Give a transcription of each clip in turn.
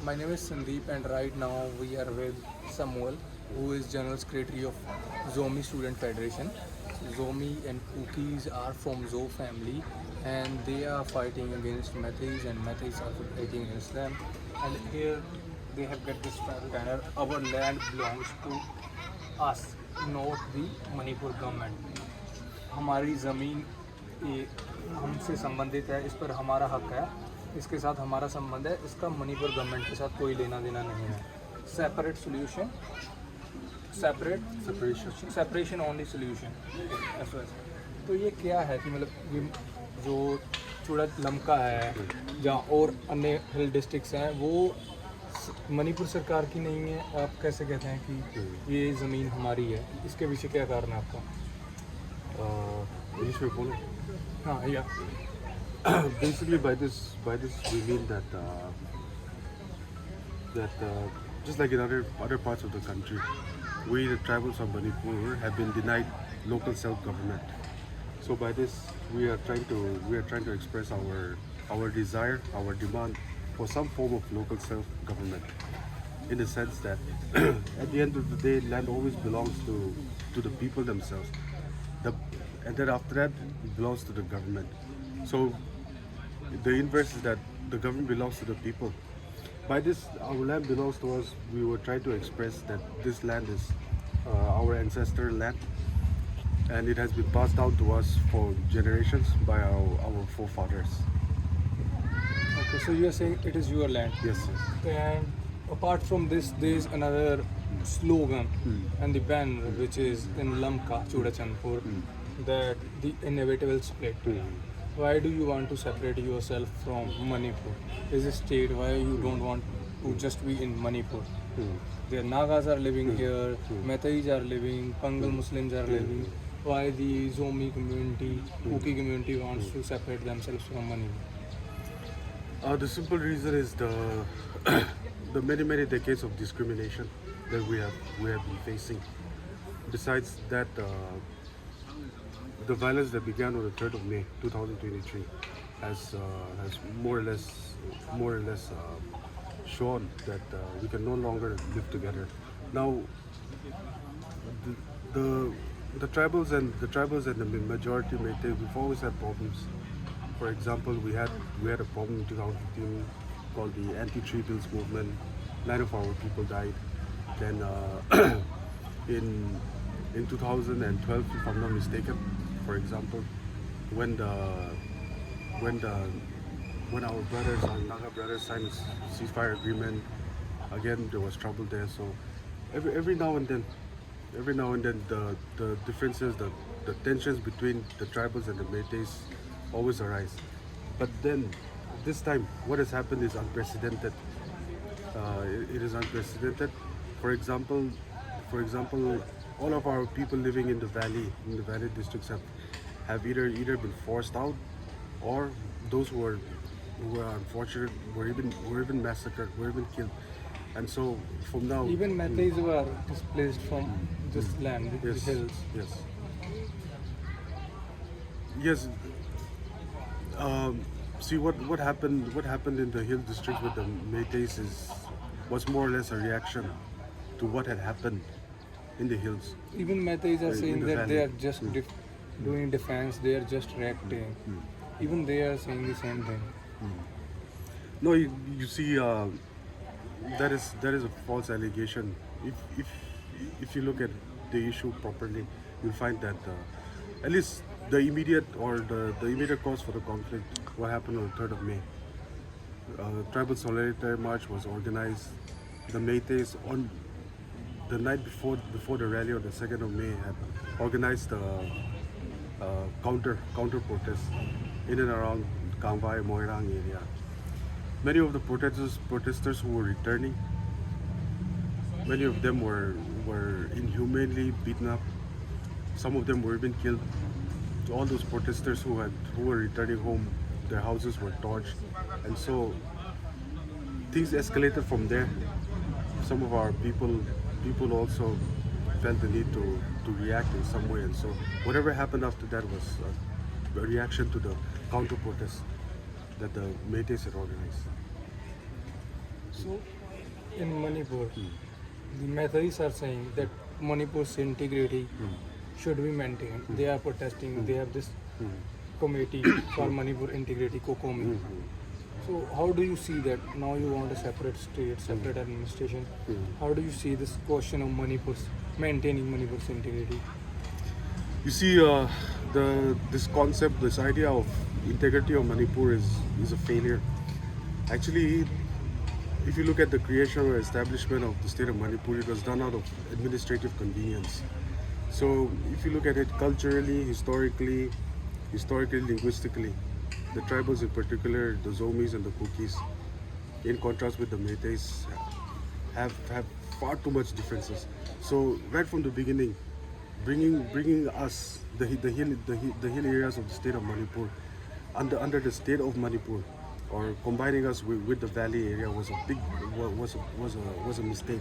My name is Sandeep, and right now we are with Samuel, who is General Secretary of Zomi Student Federation. Zomi and Kukis are from Zo family, and they are fighting against Metis, and Metis are fighting against them. And here they have got this strong banner: "Our land belongs to us, not the Manipur government." हमारी ज़मीन ये हमसे संबंधित है, इस पर हमारा हक है, इसके साथ हमारा संबंध है, इसका मणिपुर गवर्नमेंट के साथ कोई लेना देना नहीं है. Separate solution, separation only solution. तो ये क्या है कि मतलब ये जो चूड़ा लमका है जहाँ और अन्य हिल डिस्ट्रिक्ट्स हैं वो मणिपुर सरकार की नहीं है, आप कैसे कहते हैं कि ये ज़मीन हमारी है? इसके पीछे क्या कारण है आपका? हाँ, yeah. Basically, by this we mean that just like in other parts of the country, we the tribals of Manipur have been denied local self-government. So by this, we are trying to express our desire, our demand for some form of local self-government. In the sense that at the end of the day, land always belongs to the people themselves. And then after that, it belongs to the government. So the inverse is that the government belongs to the people. By this, our land belongs to us. We were trying to express that this land is our ancestral land, and it has been passed down to us for generations by our forefathers. Okay, so you are saying it is your land. Yes, yes. And apart from this, there is another slogan and the banner which is in Lamka, Chudachandpur, that the inevitable split. Why do you want to separate yourself from Manipur? Is a state why you don't want to just be in Manipur? The Nagas are living here, Metis are living, Pangal Muslims are living. Why the Zomi community, Kuki community wants to separate themselves from Manipur? The simple reason is the many decades of discrimination that we have been facing. Besides that, the violence that began on the 3rd of May 2023 has more or less shown that we can no longer live together. Now, the tribals and the majority Métis, we've always had problems. For example, we had a problem in 2015 called the anti-tree bills movement. 9 of our people died. Then in 2012, if I'm not mistaken, for example, when our brothers, our Naga brothers, signed a ceasefire agreement, again there was trouble there. So every now and then the differences, the tensions between the tribals and the Métis always arise. But then this time, what has happened is unprecedented. It is unprecedented. For example, all of our people living in the valley districts have either been forced out, or those who were unfortunate were even massacred, were even killed. And so from now, even Metis were displaced from this land, the hills. Yes. See what happened in the hill district with the Métis was more or less a reaction to what had happened in the hills. Even Metis are saying the that valley. they are just doing defense, they are just reacting. Even they are saying the same thing. No, you see, that is a false allegation. If you look at the issue properly, you'll find that at least the immediate cause for the conflict, what happened on the 3rd of May. Tribal Solidarity March was organized. The Métis on the night before the rally on the 2nd of May had organized counter protest in and around Kangwai, Moirang area. Many of the protesters who were returning, many of them were inhumanely beaten up. Some of them were even killed. All those protesters who were returning home, their houses were torched, and so things escalated from there. Some of our people also felt the need to react in some way, and so whatever happened after that was a reaction to the counter protest that the Métis had organized. So, in Manipur, the Meithis are saying that Manipur's integrity should be maintained. They are protesting. They have this committee for Manipur integrity, Kokomi. So, how do you see that? Now you want a separate state, separate administration. How do you see this question of Manipur's maintaining Manipur's integrity? You see, this concept, this idea of integrity of Manipur is a failure. Actually, if you look at the creation or establishment of the state of Manipur, it was done out of administrative convenience. So, if you look at it culturally, historically, linguistically, the tribals in particular, the Zomis and the Kukis, in contrast with the Meithis, have far too much differences. So, right from the beginning, bringing us the hill areas of the state of Manipur under the state of Manipur, or combining us with the valley area was a mistake.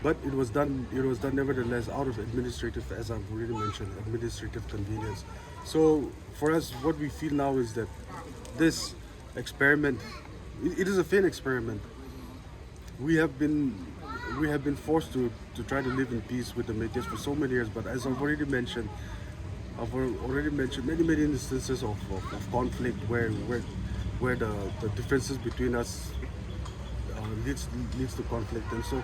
But it was done nevertheless out of administrative, as I've already mentioned, administrative convenience. So for us, what we feel now is that this experiment, it is a failed experiment. We have been forced to try to live in peace with the Metis for so many years, but as I've already mentioned many instances of conflict where the differences between us leads to conflict. And so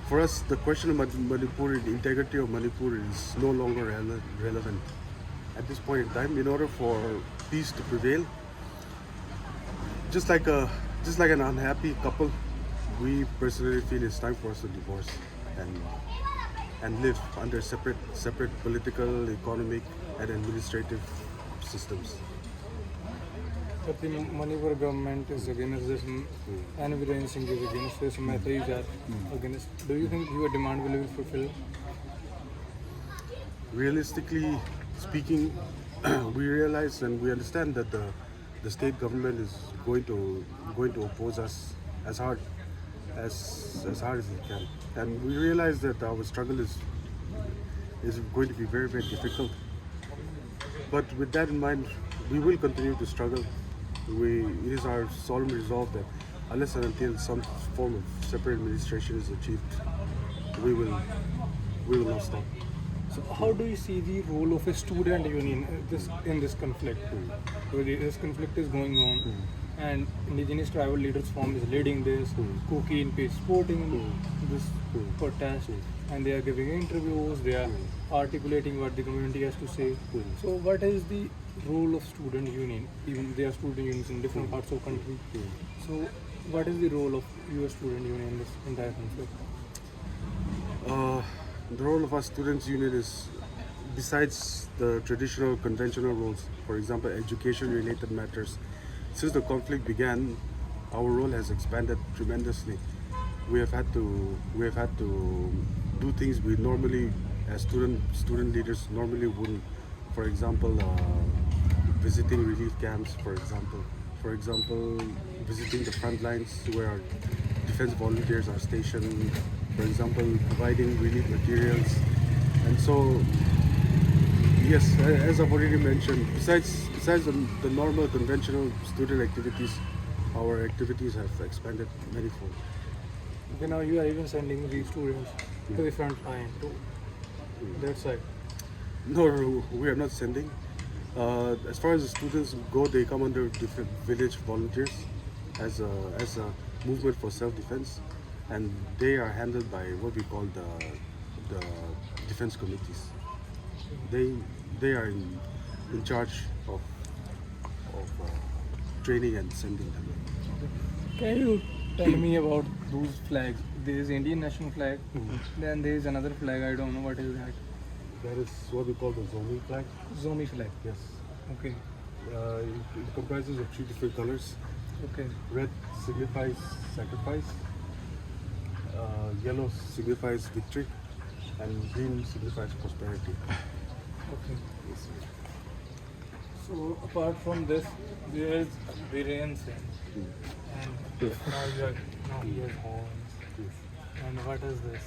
for us, the question of Manipur, the integrity of Manipur is no longer relevant at this point in time. In order for peace to prevail, just like an unhappy couple, we personally feel it's time for us to divorce and live under separate political, economic, and administrative systems. But the Manipur government is against this, and Viren Singh is against this, Meithis are against. Do you think your demand will be fulfilled? Realistically speaking, we realize and we understand that the state government is going to oppose us as hard as it can, and we realize that our struggle is going to be very, very difficult. But with that in mind, we will continue to struggle. It is our solemn resolve that unless and until some form of separate administration is achieved, we will not stop. So how do you see the role of a student union in this conflict? So this conflict is going on, and indigenous tribal leaders form is leading this, Kuki in peace supporting this protest, and they are giving interviews, they are articulating what the community has to say. So what is the role of student union? Even there are student unions in different parts of country. So what is the role of your student union in this entire conflict? The role of our students' union is, besides the traditional conventional roles, for example, education-related matters. Since the conflict began, our role has expanded tremendously. We have had to do things we normally, as student leaders, normally wouldn't. For example, visiting relief camps. For example, visiting the front lines where our defense volunteers are stationed. For example, providing relief materials. And so, yes, as I've already mentioned, besides the normal conventional student activities, our activities have expanded manifold. Okay, now you are even sending these students to the front line, to that side. No, we are not sending. As far as the students go, they come under different village volunteers as a movement for self-defense, and they are handled by what we call the defense committees. They are in charge of training and sending them. Can you tell me about those flags? There is Indian national flag, then there is another flag, I don't know what is that. That is what we call the Zomi flag. Zomi flag. Yes. Okay. It comprises of 3 different colors. Okay. Red signifies sacrifice, yellow signifies victory, and green signifies prosperity. Okay. So apart from this, there is Viren Singh, and now he has horns. And what is this?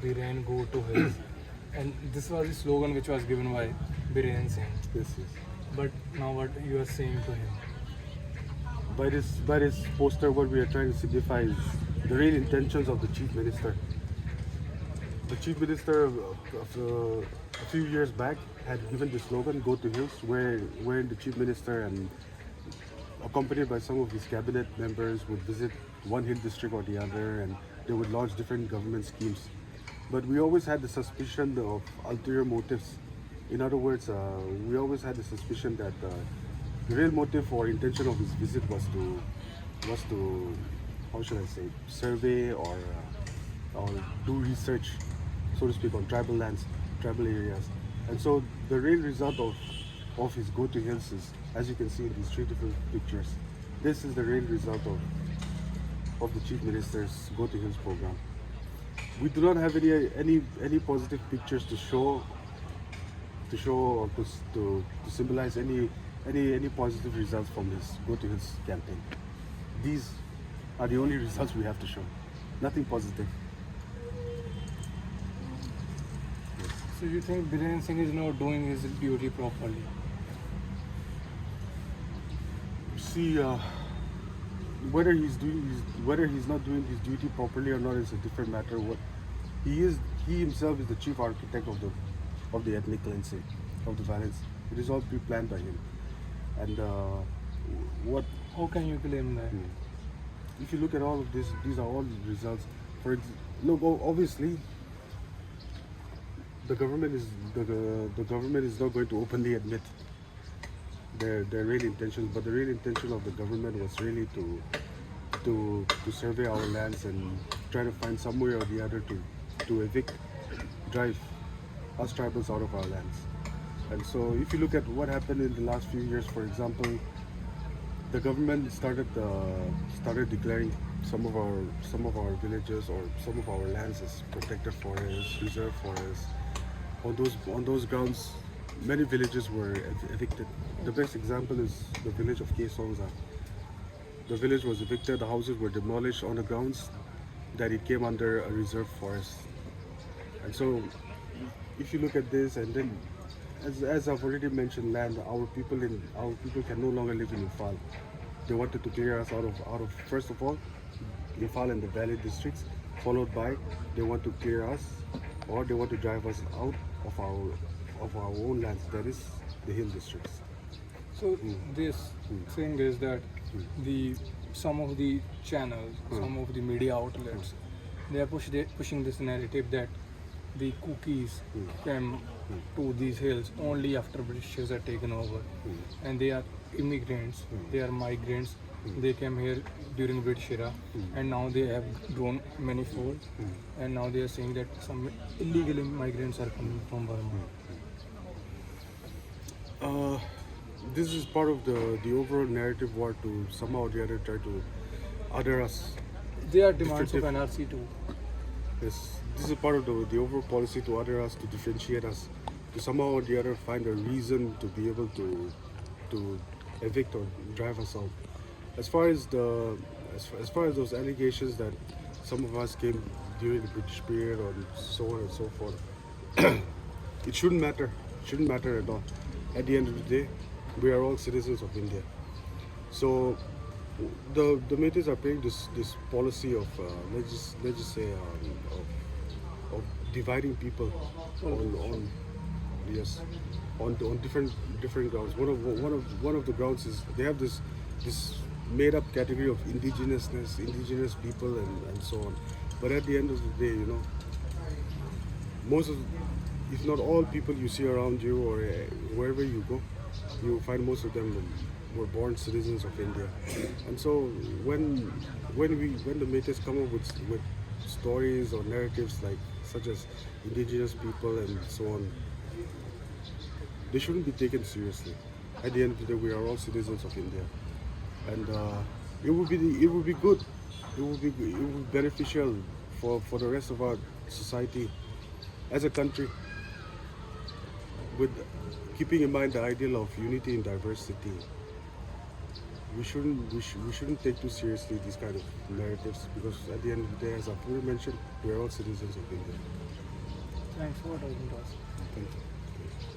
Viren go to his. And this was the slogan which was given by Viren Singh. Yes. But now what you are saying to him? by this poster, what we are trying to signify is the real intentions of the chief minister. The chief minister a few years back had given the slogan "Go to Hills," where the chief minister and accompanied by some of his cabinet members would visit one hill district or the other, and they would launch different government schemes. But we always had the suspicion of ulterior motives. In other words, we always had the suspicion that the real motive or intention of his visit was to how should I say, survey or do research, so to speak, on tribal lands, tribal areas. And so the real result of his go to hills is, as you can see in these three different pictures, this is the real result of the chief minister's go to hills program. We do not have any positive pictures to show or to symbolize any positive results from his go to hills campaign. These are the only results we have to show. Nothing positive. So you think Biren Singh is not doing his duty properly? See, whether he's not doing his duty properly or not is a different matter. What he himself is the chief architect of the ethnic cleansing, of the violence. It is all pre-planned by him. And what How can you claim that? if you look at all of this, these are all results. Look, obviously, the government is not going to openly admit their real intentions, but the real intention of the government was really to survey our lands and try to find some way or the other to drive us tribals out of our lands. And so, if you look at what happened in the last few years, for example, the government started declaring some of our villages or some of our lands as protected forests, reserve forests. On those grounds, many villages were evicted. The best example is the village of Kesongza. The village was evicted, the houses were demolished on the grounds that it came under a reserve forest. And so, if you look at this, and then, as I've already mentioned, land, our people can no longer live in Imphal. They wanted to clear us out of first of all, Imphal and the valley districts, followed by they want to clear us, or they want to drive us out of our own lands, that is the hill districts. So this thing is that some of the channels, some of the media outlets, they are pushing this narrative that the Kukis came to these hills only after Britishers had taken over, and they are immigrants, they are migrants. They came here during British era, and now they have grown manifold, and now they are saying that some illegal migrants are coming from Burma. This is part of the overall narrative war to somehow or the other try to other us. They are demands of NRC too. Yes, this is part of the overall policy to other us, to differentiate us, to somehow or the other find a reason to be able to evict or drive us out. As far as those allegations that some of us came during the British period or so on and so forth, it shouldn't matter. It shouldn't matter at all. At the end of the day, we are all citizens of India. So the Métis are playing this policy of let's just say of dividing people on different grounds. One of the grounds is they have this made up category of indigenousness, indigenous people, and so on. But at the end of the day, most of, if not all people you see around you or wherever you go, you find most of them were born citizens of India. And so when the Métis come up with stories or narratives such as indigenous people and so on, they shouldn't be taken seriously. At the end of the day, we are all citizens of India. And it would be good. It would be beneficial for the rest of our society as a country, with keeping in mind the ideal of unity in diversity. We shouldn't take too seriously these kind of narratives, because at the end of the day, as I've already mentioned, we are all citizens of India. Thanks for talking to us. Thank you.